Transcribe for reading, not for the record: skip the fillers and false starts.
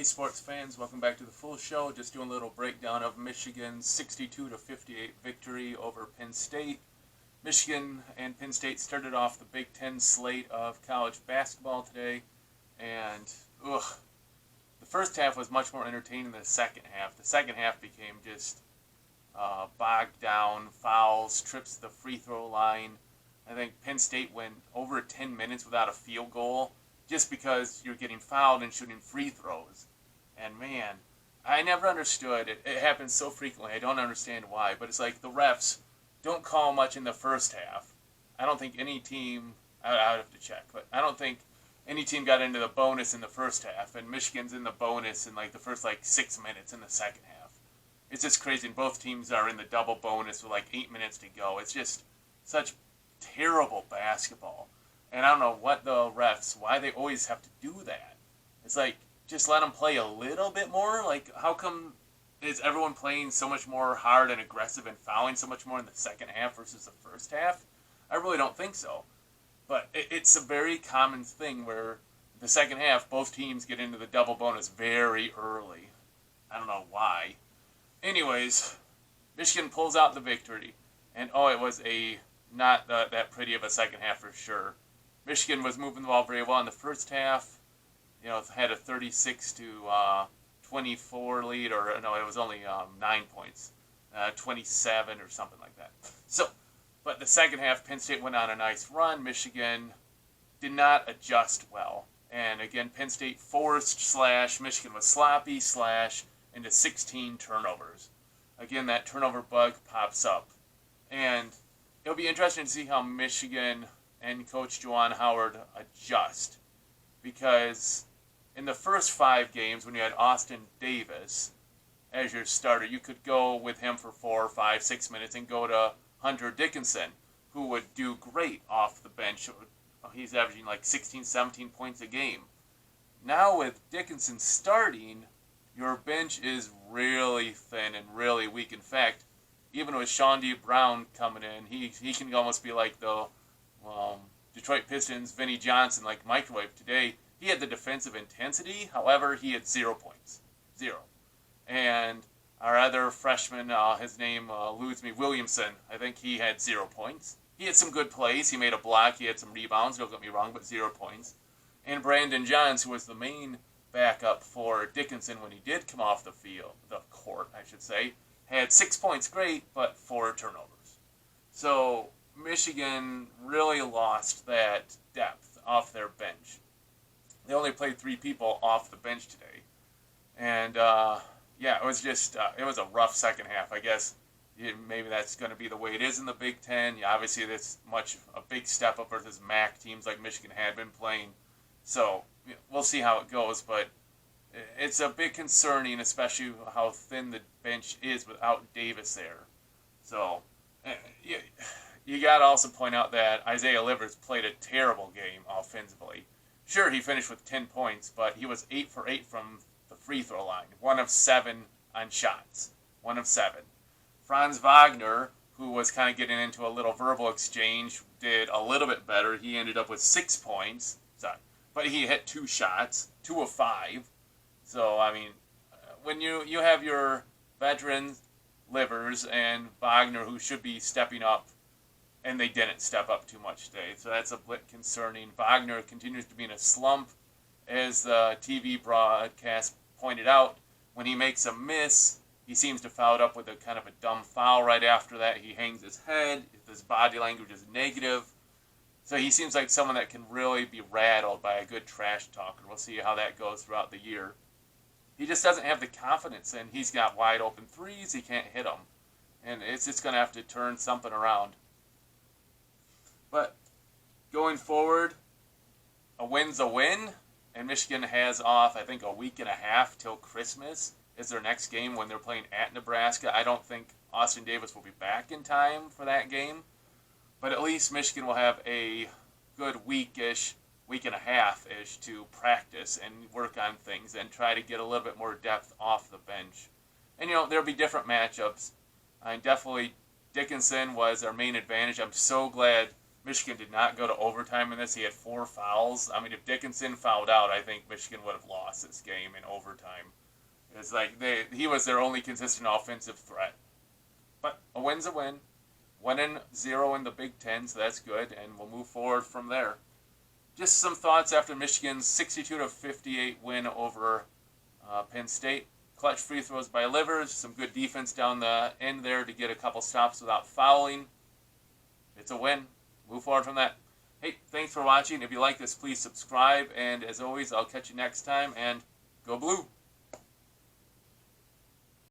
Hey sports fans, welcome back to the full show. Just doing a little breakdown of Michigan's 62-58 victory over Penn State. Michigan and Penn State started off the Big Ten slate of college basketball today, and the first half was much more entertaining than the second half. The second half became just bogged down, fouls, trips to the free throw line. I think Penn State went over 10 minutes without a field goal just because you're getting fouled and shooting free throws. And man, I never understood it. It happens so frequently. I don't understand why. But it's like the refs don't call much in the first half. I don't think any team, I have to check, but I don't think any team got into the bonus in the first half. And Michigan's in the bonus in like the first 6 minutes in the second half. It's just crazy. And both teams are in the double bonus with 8 minutes to go. It's just such terrible basketball. And I don't know what the refs, why they always have to do that. It's like, just let them play a little bit more. How come is everyone playing so much more hard and aggressive and fouling so much more in the second half versus the first half? I really don't think so. But it's a very common thing where the second half, both teams get into the double bonus very early. I don't know why. Anyways, Michigan pulls out the victory. And it was not that pretty of a second half for sure. Michigan was moving the ball very well in the first half. Had a 36-24 lead, or no, it was only 9 points, 27 or something like that. But the second half, Penn State went on a nice run. Michigan did not adjust well. And again, Penn State forced / Michigan was sloppy / into 16 turnovers. Again, that turnover bug pops up. And it'll be interesting to see how Michigan and Coach Juwan Howard adjust. Because in the first 5 games, when you had Austin Davis as your starter, you could go with him for 4, 5, 6 minutes and go to Hunter Dickinson, who would do great off the bench. He's averaging 16, 17 points a game. Now with Dickinson starting, your bench is really thin and really weak. In fact, even with Sean D. Brown coming in, he can almost be like the Detroit Pistons, Vinnie Johnson, microwave. Today, he had the defensive intensity. However, he had 0 points. 0. And our other freshman, his name eludes me, Williamson, I think he had 0 points. He had some good plays. He made a block. He had some rebounds. Don't get me wrong, but 0 points. And Brandon Johns, who was the main backup for Dickinson when he did come off the court, I should say, had 6 points, great, but 4 turnovers. So Michigan really lost that depth off their bench. They only played 3 people off the bench today. And, it was just, it was a rough second half. I guess maybe that's going to be the way it is in the Big Ten. Yeah, obviously that's a big step up versus MAC teams like Michigan had been playing. So we'll see how it goes, but it's a bit concerning, especially how thin the bench is without Davis there. So, you got to also point out that Isaiah Livers played a terrible game offensively. Sure, he finished with 10 points, but he was 8 for 8 from the free throw line. 1 of 7 on shots. 1 of 7. Franz Wagner, who was kind of getting into a little verbal exchange, did a little bit better. He ended up with 6 points. But he hit 2 shots. 2 of 5. So, when you have your veterans, Livers, and Wagner, who should be stepping up, and they didn't step up too much today. So that's a bit concerning. Wagner continues to be in a slump. As the TV broadcast pointed out, when he makes a miss, he seems to foul it up with a kind of a dumb foul right after that. He hangs his head. His body language is negative. So he seems like someone that can really be rattled by a good trash talker. We'll see how that goes throughout the year. He just doesn't have the confidence, and he's got wide open threes. He can't hit them. And it's just going to have to turn something around. But going forward, a win's a win, and Michigan has off, I think, a week and a half till Christmas is their next game when they're playing at Nebraska. I don't think Austin Davis will be back in time for that game, but at least Michigan will have a good week and a half-ish to practice and work on things and try to get a little bit more depth off the bench. And, there'll be different matchups. Definitely Dickinson was our main advantage. I'm so glad Michigan did not go to overtime in this. He had 4 fouls. I mean, if Dickinson fouled out, I think Michigan would have lost this game in overtime. It's like he was their only consistent offensive threat. But a win's a win. 1-0 in the Big Ten, so that's good, and we'll move forward from there. Just some thoughts after Michigan's 62-58 win over Penn State. Clutch free throws by Livers, some good defense down the end there to get a couple stops without fouling. It's a win. Move forward from that. Hey, thanks for watching. If you like this, please subscribe, and as always, I'll catch you next time, and go Blue!